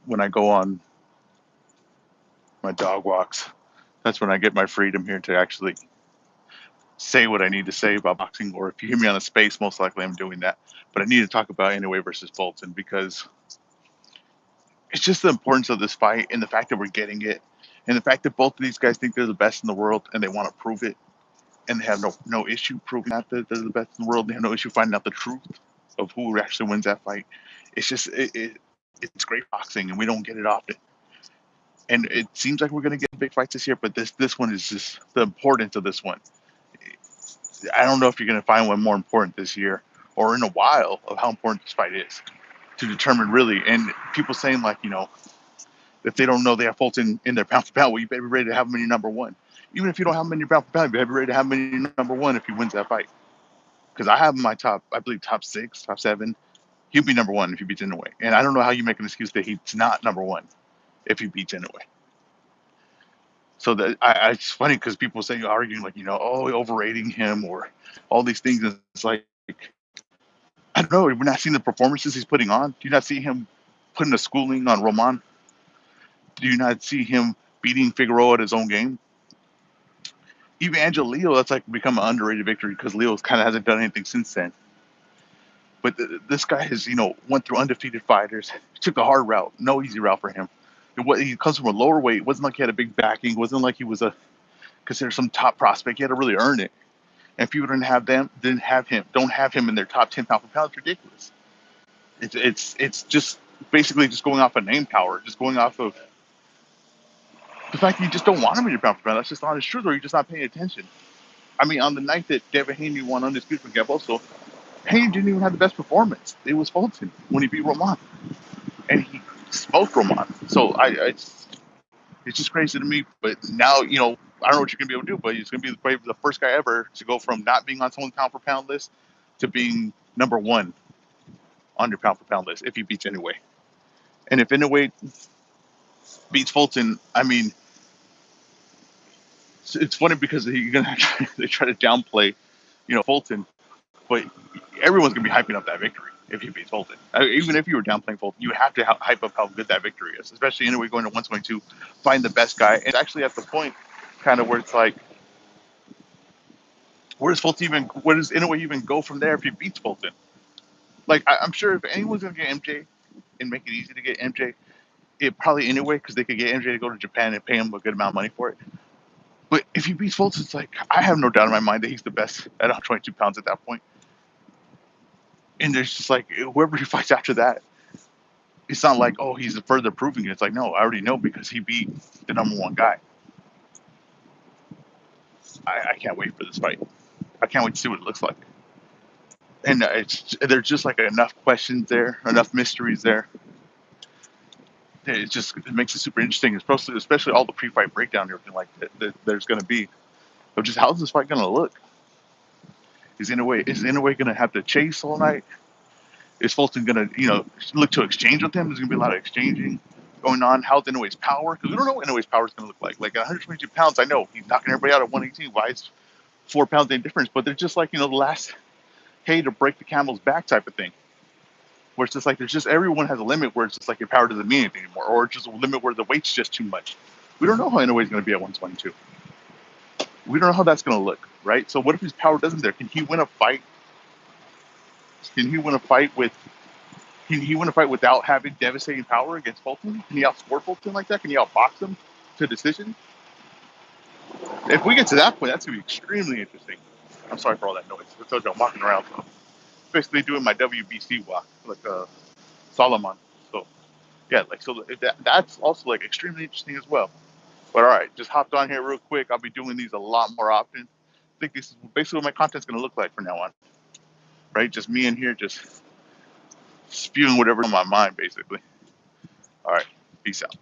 when I go on my dog walks. That's when I get my freedom here to actually say what I need to say about boxing. Or if you hear me on a space, most likely I'm doing that. But I need to talk about Inoue versus Fulton because it's just the importance of this fight and the fact that we're getting it, and the fact that both of these guys think they're the best in the world and they want to prove it, and they have no issue proving out that they're the best in the world. They have no issue finding out the truth of who actually wins that fight. It's just it's great boxing, and we don't get it often. And it seems like we're going to get big fights this year, but this one is just the importance of this one. I don't know if you're going to find one more important this year or in a while of how important this fight is to determine really. And people saying like, if they don't know they have Fulton in their pound for pound, well, you better be ready to have him in your number one. Even if you don't have him in your pound for pound, you better be ready to have him in your number one if he wins that fight. Because I have him in my top, I believe top six, top seven. He'll be number one if he beats Inoue. And I don't know how you make an excuse that he's not number one if he beats Inoue. So that it's funny because people say arguing like, oh, overrating him or all these things. And it's like, I don't know. We're not seeing the performances he's putting on. Do you not see him putting a schooling on Roman? Do you not see him beating Figueroa at his own game? Even Angel Leo, that's like become an underrated victory because Leo kind of hasn't done anything since then. But this guy has, went through undefeated fighters. He took a hard route, no easy route for him. He comes from a lower weight. It wasn't like he had a big backing. It wasn't like he was considered some top prospect. He had to really earn it. And if people don't have him in their top 10 pound for pound, it's ridiculous. It's just basically just going off of name power, just going off of the fact that you just don't want him in your pound for pound. That's just honest truth, or you're just not paying attention. I mean, on the night that Devin Haney won Undisputed from Gaboso, Haney didn't even have the best performance. It was Fulton when he beat Roman, and he smoked Roman. So it's just crazy to me. But now, I don't know what you're gonna be able to do, but he's gonna be probably the first guy ever to go from not being on someone's pound for pound list to being number one on your pound for pound list if he beats Inoue. And if Inoue beats Fulton, I mean, it's funny because you're gonna they try to downplay, Fulton, but everyone's gonna be hyping up that victory if he beats Fulton. Even if you were downplaying Fulton, you have to hype up how good that victory is, especially Inoue going to 122, find the best guy, and actually at the point, kind of where it's like, where does Inoue even go from there if he beats Fulton? Like I'm sure if anyone's gonna get MJ and make it easy to get MJ, it probably Inoue because they could get MJ to go to Japan and pay him a good amount of money for it. But if he beats Fulton, it's like I have no doubt in my mind that he's the best at 122 pounds at that point. And there's just like whoever he fights after that, it's not like, oh, he's further proving it. It's like, no, I already know because he beat the number one guy. I can't wait for this fight. I can't wait to see what it looks like. And there's just like enough questions there, enough mysteries there. It makes it super interesting, especially all the pre-fight breakdown and everything like that there's going to be. But just how's this fight going to look? Is Inoue going to have to chase all night? Is Fulton going to, look to exchange with him? There's going to be a lot of exchanging going on. How's Inoue's power? Because we don't know what Inoue's power is going to look like. Like at 122 pounds, I know he's knocking everybody out at 118. Why is 4 pounds any difference? But they're just like, the last hay to break the camel's back type of thing. Where it's just like, everyone has a limit where it's just like your power doesn't mean anything anymore. Or it's just a limit where the weight's just too much. We don't know how Inoue's going to be at 122. We don't know how that's going to look, right? So what if his power doesn't there? Can he win a fight? Can he win a fight without having devastating power against Fulton? Can he outscore Fulton like that? Can he outbox him to decision? If we get to that point, that's going to be extremely interesting. I'm sorry for all that noise. I told you I'm walking around. So basically doing my WBC walk, like Solomon. So, yeah, that's also like extremely interesting as well. But all right, just hopped on here real quick. I'll be doing these a lot more often. I think this is basically what my content's going to look like from now on. Right? Just me in here, just spewing whatever's on my mind, basically. All right. Peace out.